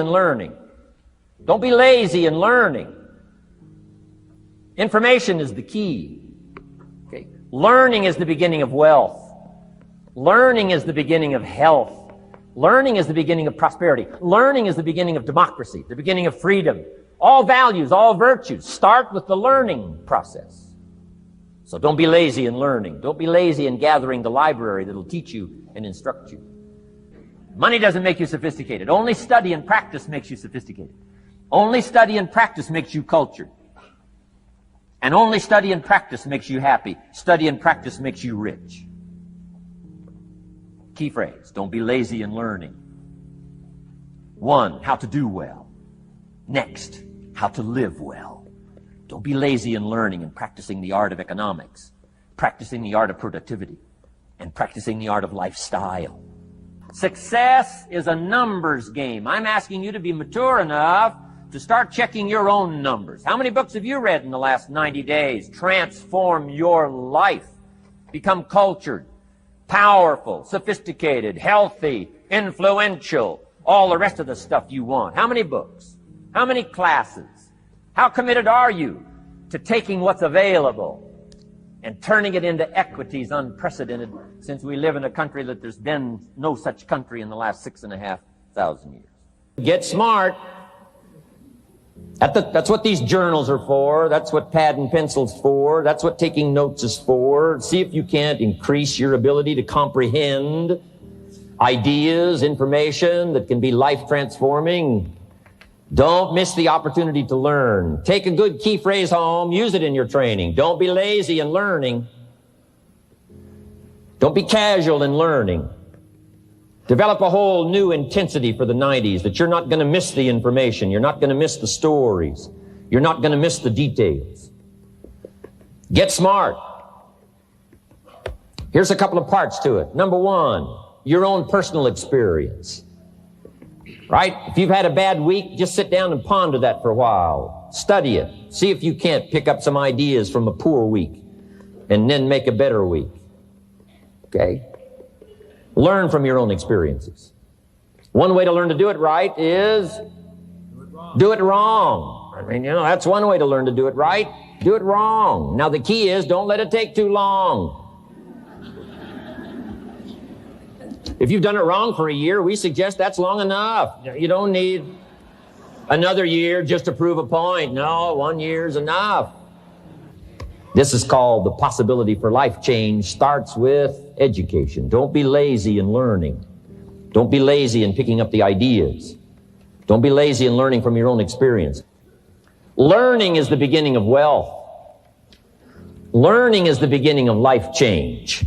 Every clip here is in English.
in learning. Don't be lazy in learning. Information is the key. Okay? Learning is the beginning of wealth. Learning is the beginning of health. Learning is the beginning of prosperity. Learning is the beginning of democracy, the beginning of freedom. All values, all virtues start with the learning process. So don't be lazy in learning. Don't be lazy in gathering the library that'll teach you and instruct you. Money doesn't make you sophisticated. Only study and practice makes you sophisticated. Only study and practice makes you cultured. And only study and practice makes you happy. Study and practice makes you rich. Key phrase, don't be lazy in learning. 1, how to do well. Next, how to live well. Don't be lazy in learning and practicing the art of economics, practicing the art of productivity, and practicing the art of lifestyle. Success is a numbers game. I'm asking you to be mature enough to start checking your own numbers. How many books have you read in the last 90 days? Transform your life. Become cultured, powerful, sophisticated, healthy, influential, all the rest of the stuff you want. How many books? How many classes? How committed are you to taking what's available and turning it into equities unprecedented, since we live in a country that there's been no such country in the last 6,500 years? Get smart. That's what these journals are for. That's what pad and pencil's for. That's what taking notes is for. See if you can't increase your ability to comprehend ideas, information that can be life-transforming. Don't miss the opportunity to learn. Take a good key phrase home. Use it in your training. Don't be lazy in learning. Don't be casual in learning. Develop a whole new intensity for the 90s that you're not going to miss the information. You're not going to miss the stories. You're not going to miss the details. Get smart. Here's a couple of parts to it. Number 1, your own personal experience. Right? If you've had a bad week, just sit down and ponder that for a while. Study it. See if you can't pick up some ideas from a poor week and then make a better week. Okay? Learn from your own experiences. One way to learn to do it right is do it wrong. I mean, that's one way to learn to do it right. Do it wrong. Now the key is don't let it take too long. If you've done it wrong for a year, we suggest that's long enough. You don't need another year just to prove a point. No, 1 year is enough. This is called the possibility for life change starts with education. Don't be lazy in learning. Don't be lazy in picking up the ideas. Don't be lazy in learning from your own experience. Learning is the beginning of wealth. Learning is the beginning of life change.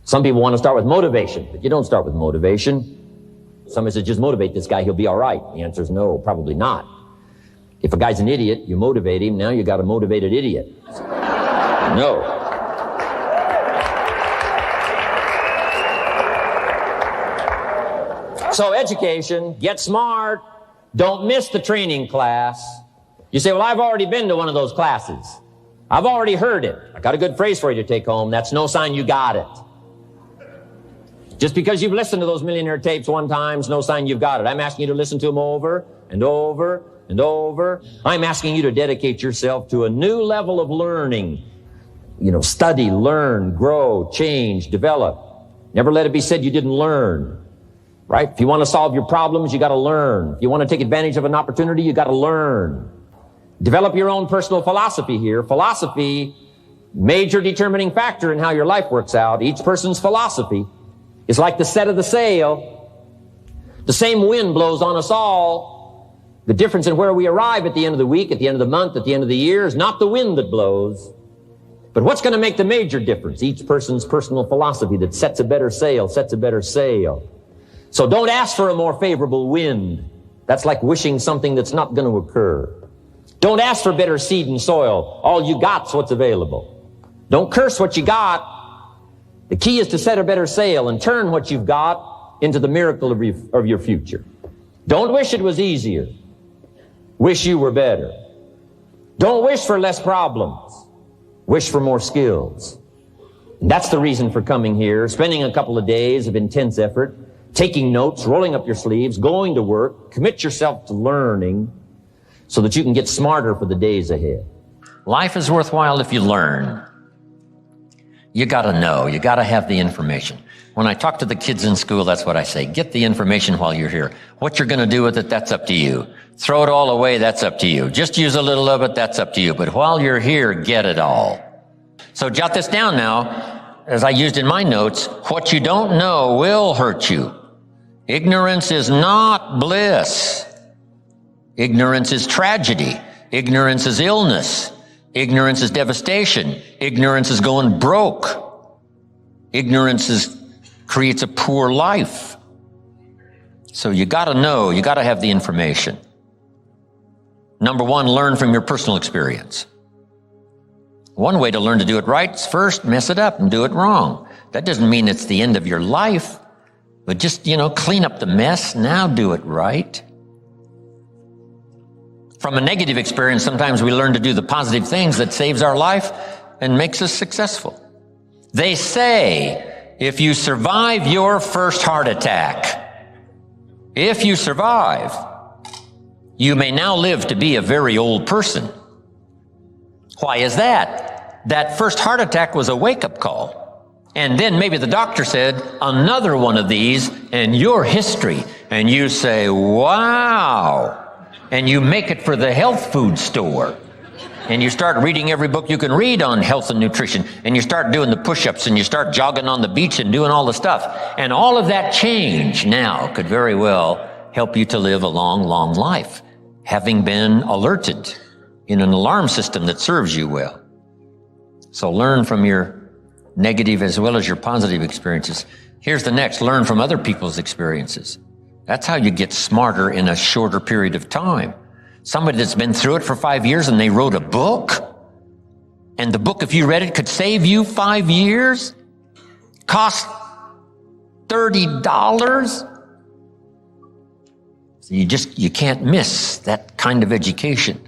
Some people want to start with motivation, but you don't start with motivation. Somebody says, just motivate this guy, he'll be all right. The answer is no, probably not. If a guy's an idiot, you motivate him, now you got a motivated idiot. No. So education, get smart, don't miss the training class. You say, well, I've already been to one of those classes. I've already heard it. I got a good phrase for you to take home. That's no sign you got it. Just because you've listened to those millionaire tapes one time is no sign you've got it. I'm asking you to listen to them over and over and over. I'm asking you to dedicate yourself to a new level of learning. Study, learn, grow, change, develop. Never let it be said you didn't learn. Right? If you want to solve your problems, you got to learn. If you want to take advantage of an opportunity, you got to learn. Develop your own personal philosophy here. Philosophy, major determining factor in how your life works out. Each person's philosophy is like the set of the sail. The same wind blows on us all. The difference in where we arrive at the end of the week, at the end of the month, at the end of the year is not the wind that blows. But what's going to make the major difference? Each person's personal philosophy that sets a better sail, sets a better sail. So don't ask for a more favorable wind. That's like wishing something that's not going to occur. Don't ask for better seed and soil. All you got's what's available. Don't curse what you got. The key is to set a better sail and turn what you've got into the miracle of your future. Don't wish it was easier. Wish you were better. Don't wish for less problems. Wish for more skills. And that's the reason for coming here, spending a couple of days of intense effort, taking notes, rolling up your sleeves, going to work. Commit yourself to learning so that you can get smarter for the days ahead. Life is worthwhile if you learn. You gotta know, you gotta have the information. When I talk to the kids in school, that's what I say. Get the information while you're here. What you're gonna do with it, that's up to you. Throw it all away, that's up to you. Just use a little of it, that's up to you. But while you're here, get it all. So jot this down now, as I used in my notes. What you don't know will hurt you. Ignorance is not bliss. Ignorance is tragedy. Ignorance is illness. Ignorance is devastation. Ignorance is going broke. Ignorance creates a poor life. So you gotta know, you gotta have the information. Number one, learn from your personal experience. One way to learn to do it right is first mess it up and do it wrong. That doesn't mean it's the end of your life, but just, clean up the mess, now do it right. From a negative experience, sometimes we learn to do the positive things that saves our life and makes us successful. They say, if you survive your first heart attack, if you survive, you may now live to be a very old person. Why is that? That first heart attack was a wake-up call. And then maybe the doctor said, another one of these and your history. And you say, wow. And you make it for the health food store. And you start reading every book you can read on health and nutrition. And you start doing the push-ups and you start jogging on the beach and doing all the stuff. And all of that change now could very well help you to live a long, long life, having been alerted in an alarm system that serves you well. So learn from your negative as well as your positive experiences. Here's the next, learn from other people's experiences. That's how you get smarter in a shorter period of time. Somebody that's been through it for 5 years and they wrote a book, and the book, if you read it, could save you 5 years, cost $30. So you can't miss that kind of education.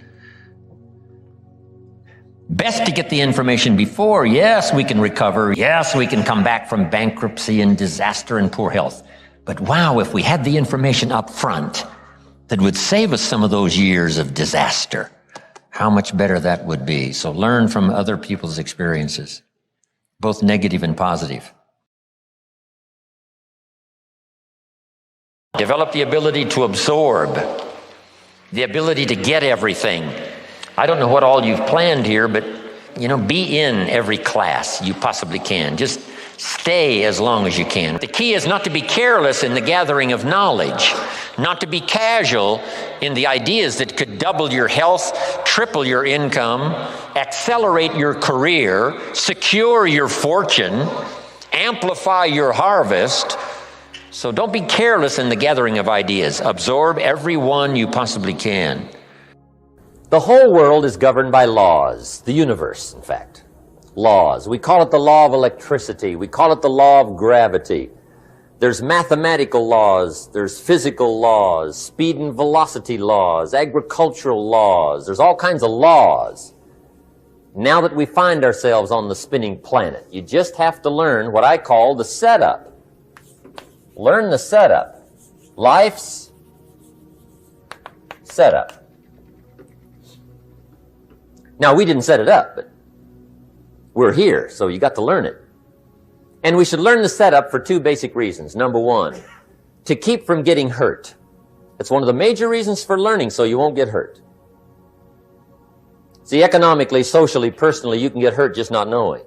Best to get the information before. Yes, we can recover. Yes, we can come back from bankruptcy and disaster and poor health. But wow, if we had the information up front that would save us some of those years of disaster, how much better that would be. So learn from other people's experiences, both negative and positive. Develop the ability to absorb, the ability to get everything. I don't know what all you've planned here, but, be in every class you possibly can. Just stay as long as you can. The key is not to be careless in the gathering of knowledge, not to be casual in the ideas that could double your health, triple your income, accelerate your career, secure your fortune, amplify your harvest. So don't be careless in the gathering of ideas. Absorb every one you possibly can. The whole world is governed by laws, the universe, in fact. Laws. We call it the law of electricity. We call it the law of gravity. There's mathematical laws. There's physical laws, speed and velocity laws, agricultural laws. There's all kinds of laws. Now that we find ourselves on the spinning planet, you just have to learn what I call the setup. Learn the setup. Life's setup. Now, we didn't set it up, but we're here, so you got to learn it. And we should learn the setup for two basic reasons. Number one, to keep from getting hurt. It's one of the major reasons for learning, so you won't get hurt. See, economically, socially, personally, you can get hurt just not knowing.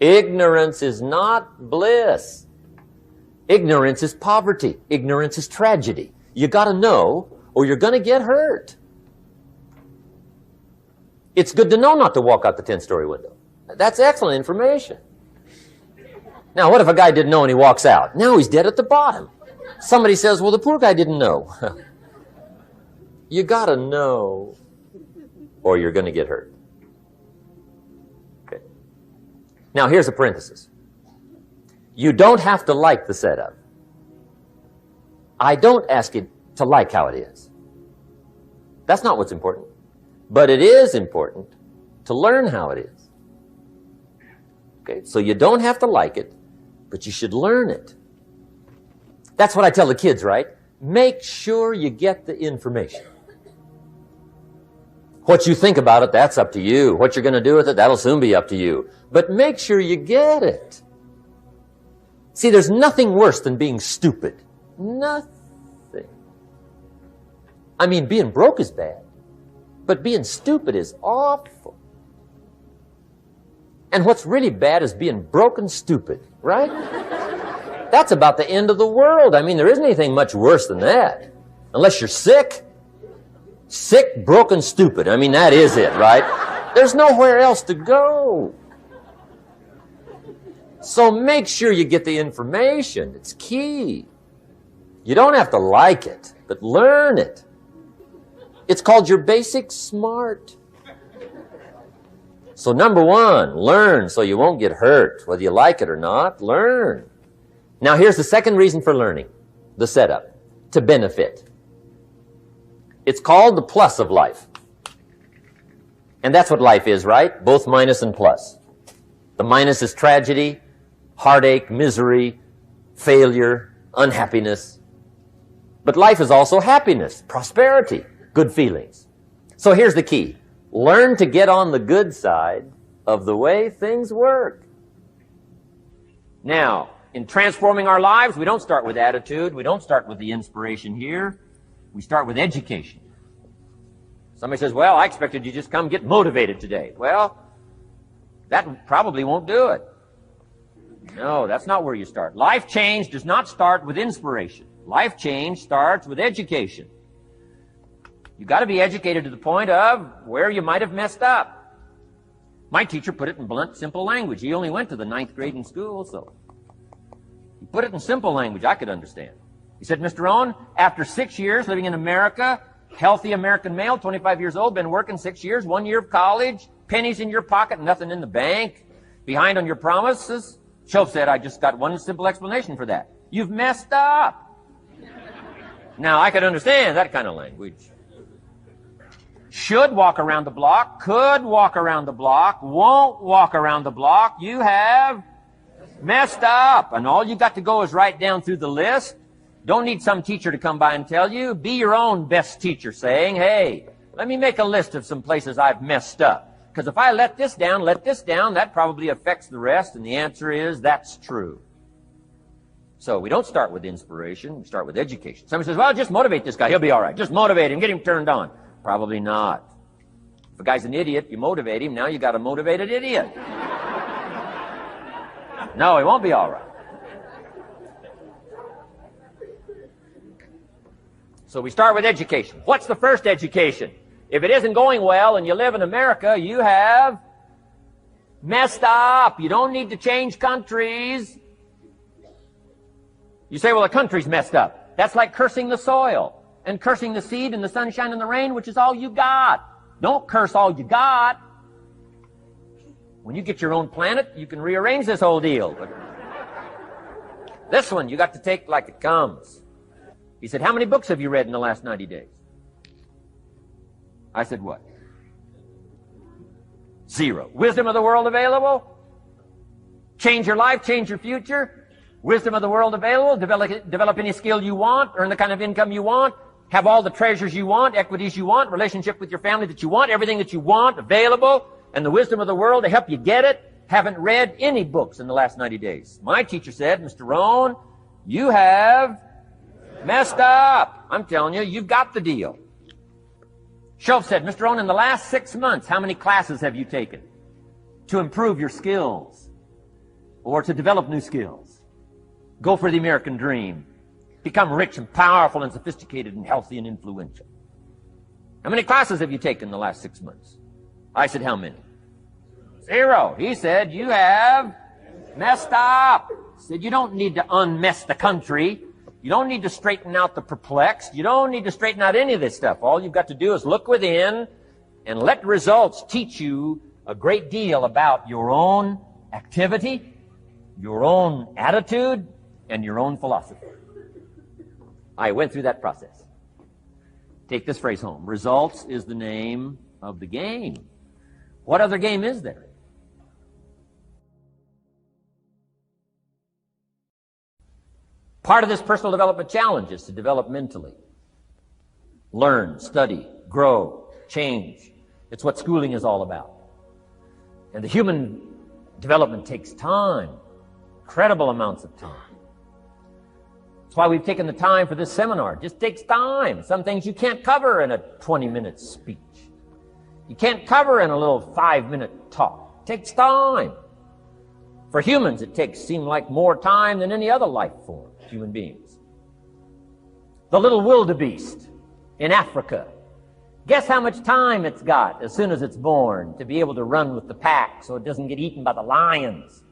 Ignorance is not bliss. Ignorance is poverty. Ignorance is tragedy. You got to know, or you're going to get hurt. It's good to know not to walk out the 10-story window. That's excellent information. Now, what if a guy didn't know and he walks out? Now he's dead at the bottom. Somebody says, well, the poor guy didn't know. You got to know, or you're going to get hurt. Okay. Now, here's a parenthesis. You don't have to like the setup. I don't ask you to like how it is. That's not what's important. But it is important to learn how it is. Okay, so you don't have to like it, but you should learn it. That's what I tell the kids, right? Make sure you get the information. What you think about it, that's up to you. What you're going to do with it, that'll soon be up to you. But make sure you get it. See, there's nothing worse than being stupid. Nothing. I mean, being broke is bad, but being stupid is awful. And what's really bad is being broke and stupid, right? That's about the end of the world. I mean, there isn't anything much worse than that. Unless you're sick. Sick, broken, stupid. I mean, that is it, right? There's nowhere else to go. So make sure you get the information. It's key. You don't have to like it, but learn it. It's called your basic smart. So number one, learn so you won't get hurt. Whether you like it or not, learn. Now here's the second reason for learning, the setup, to benefit. It's called the plus of life. And that's what life is, right? Both minus and plus. The minus is tragedy, heartache, misery, failure, unhappiness. But life is also happiness, prosperity, good feelings. So here's the key. Learn to get on the good side of the way things work. Now, in transforming our lives, we don't start with attitude. We don't start with the inspiration here. We start with education. Somebody says, well, I expected you to just come get motivated today. Well, that probably won't do it. No, that's not where you start. Life change does not start with inspiration. Life change starts with education. You've got to be educated to the point of where you might have messed up. My teacher put it in blunt, simple language. He only went to the 9th grade in school, so he put it in simple language I could understand. He said, Mr. Rohn, after 6 years living in America, healthy American male, 25 years old, been working 6 years, 1 year of college, pennies in your pocket, nothing in the bank, behind on your promises. Shoaff said, I just got one simple explanation for that. You've messed up. Now, I could understand that kind of language. Should walk around the block, could walk around the block, won't walk around the block. You have messed up. And all you got to go is right down through the list. Don't need some teacher to come by and tell you. Be your own best teacher saying, hey, let me make a list of some places I've messed up. Because if I let this down, that probably affects the rest. And the answer is, that's true. So we don't start with inspiration. We start with education. Somebody says, well, just motivate this guy. He'll be all right. Just motivate him. Get him turned on. Probably not. If a guy's an idiot, you motivate him. Now you got a motivated idiot. No, he won't be all right. So we start with education. What's the first education? If it isn't going well and you live in America, you have messed up. You don't need to change countries. You say, well, the country's messed up. That's like cursing the soil and cursing the seed and the sunshine and the rain, which is all you got. Don't curse all you got. When you get your own planet, you can rearrange this whole deal. But this one, you got to take like it comes. He said, how many books have you read in the last 90 days? I said, what? 0. Wisdom of the world available? Change your life, change your future? Wisdom of the world available? Develop any skill you want? Earn the kind of income you want? Have all the treasures you want, equities you want, relationship with your family that you want, everything that you want available, and the wisdom of the world to help you get it? Haven't read any books in the last 90 days. My teacher said, Mr. Rohn, you have messed up. I'm telling you, you've got the deal. Shoaff said, Mr. Rohn, in the last 6 months, how many classes have you taken to improve your skills or to develop new skills? Go for the American dream. Become rich and powerful and sophisticated and healthy and influential. How many classes have you taken in the last 6 months? I said, how many? 0. He said, you have messed up. He said, you don't need to unmess the country. You don't need to straighten out the perplexed. You don't need to straighten out any of this stuff. All you've got to do is look within and let results teach you a great deal about your own activity, your own attitude, and your own philosophy. I went through that process. Take this phrase home. Results is the name of the game. What other game is there? Part of this personal development challenge is to develop mentally. Learn, study, grow, change. It's what schooling is all about. And the human development takes time, incredible amounts of time. That's why we've taken the time for this seminar. It just takes time. Some things you can't cover in a 20-minute speech. You can't cover in a little 5-minute talk. It takes time. For humans, it seem like more time than any other life form, human beings. The little wildebeest in Africa, guess how much time it's got as soon as it's born to be able to run with the pack so it doesn't get eaten by the lions?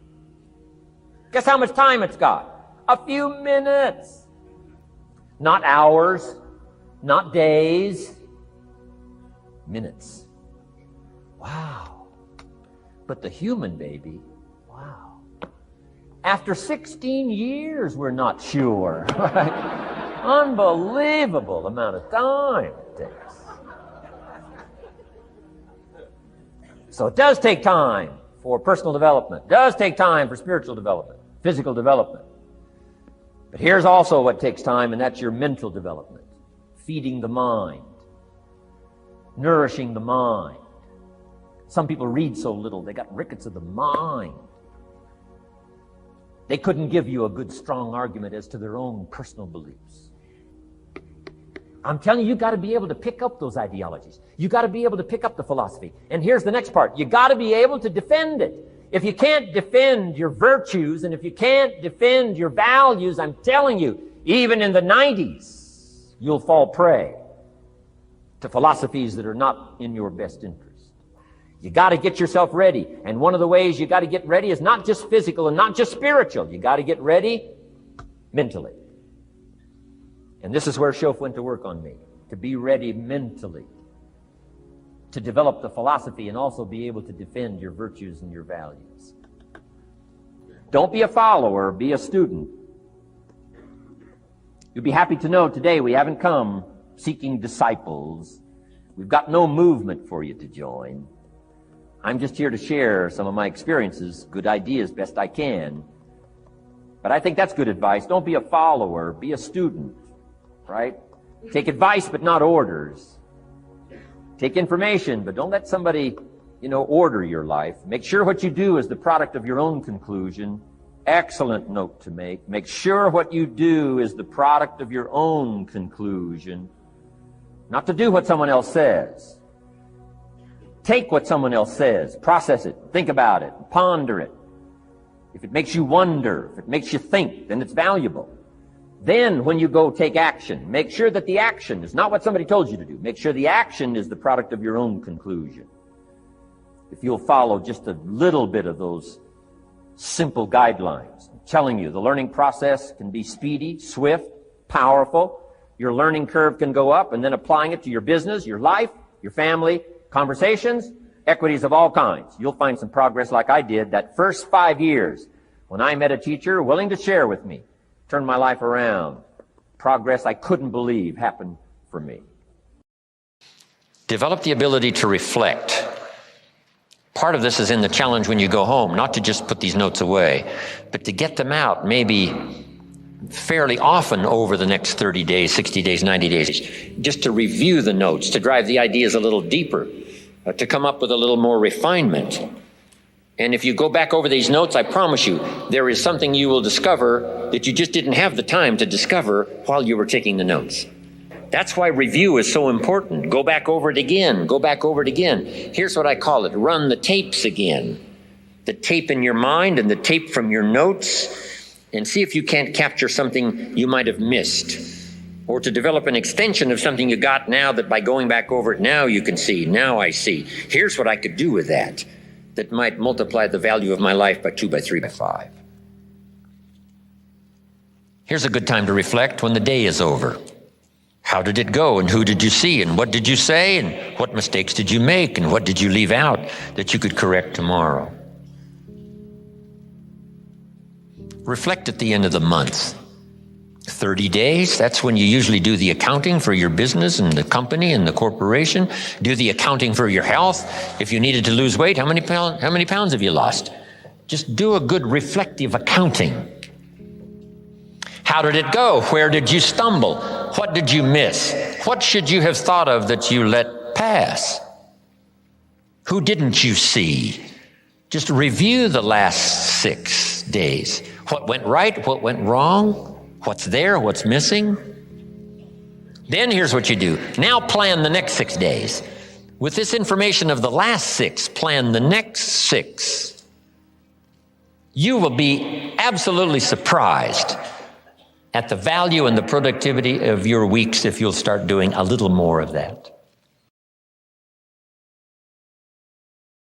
Guess how much time it's got? A few minutes. Not hours, not days, minutes. Wow. But the human baby, wow. After 16 years, we're not sure. Right? Unbelievable amount of time it takes. So it does take time for personal development. It does take time for spiritual development, physical development. But here's also what takes time, and that's your mental development. Feeding the mind. Nourishing the mind. Some people read so little, they got rickets of the mind. They couldn't give you a good, strong argument as to their own personal beliefs. I'm telling you, you've got to be able to pick up those ideologies. You've got to be able to pick up the philosophy. And here's the next part. You've got to be able to defend it. If you can't defend your virtues and if you can't defend your values, I'm telling you, even in the 90s, you'll fall prey to philosophies that are not in your best interest. You got to get yourself ready. And one of the ways you got to get ready is not just physical and not just spiritual. You got to get ready mentally. And this is where Shof went to work on me, to be ready mentally, to develop the philosophy and also be able to defend your virtues and your values. Don't be a follower, be a student. You'll be happy to know today we haven't come seeking disciples. We've got no movement for you to join. I'm just here to share some of my experiences, good ideas, best I can. But I think that's good advice. Don't be a follower, be a student, right? Take advice, but not orders. Take information, but don't let somebody, order your life. Make sure what you do is the product of your own conclusion. Excellent note to make. Make sure what you do is the product of your own conclusion. Not to do what someone else says. Take what someone else says, process it, think about it, ponder it. If it makes you wonder, if it makes you think, then it's valuable. Then when you go take action, make sure that the action is not what somebody told you to do. Make sure the action is the product of your own conclusion. If you'll follow just a little bit of those simple guidelines, I'm telling you, the learning process can be speedy, swift, powerful. Your learning curve can go up, and then applying it to your business, your life, your family, conversations, equities of all kinds. You'll find some progress like I did that first 5 years when I met a teacher willing to share with me, turned my life around. Progress I couldn't believe happened for me. Develop the ability to reflect. Part of this is in the challenge when you go home, not to just put these notes away, but to get them out maybe fairly often over the next 30 days, 60 days, 90 days, just to review the notes, to drive the ideas a little deeper, to come up with a little more refinement. And if you go back over these notes, I promise you, there is something you will discover that you just didn't have the time to discover while you were taking the notes. That's why review is so important. Go back over it again. Go back over it again. Here's what I call it. Run the tapes again. The tape in your mind and the tape from your notes, and see if you can't capture something you might have missed, or to develop an extension of something you got now that by going back over it now you can see, now I see. Here's what I could do with that might multiply the value of my life by 2, by 3, by 5. Here's a good time to reflect when the day is over. How did it go, and who did you see, and what did you say, and what mistakes did you make, and what did you leave out that you could correct tomorrow? Reflect at the end of the month. 30 days, that's when you usually do the accounting for your business and the company and the corporation. Do the accounting for your health. If you needed to lose weight, how many pounds have you lost? Just do a good reflective accounting. How did it go? Where did you stumble? What did you miss? What should you have thought of that you let pass? Who didn't you see? Just review the last 6 days. What went right? What went wrong? What's there? What's missing? Then here's what you do. Now plan the next 6 days. With this information of the last 6, plan the next 6. You will be absolutely surprised at the value and the productivity of your weeks if you'll start doing a little more of that.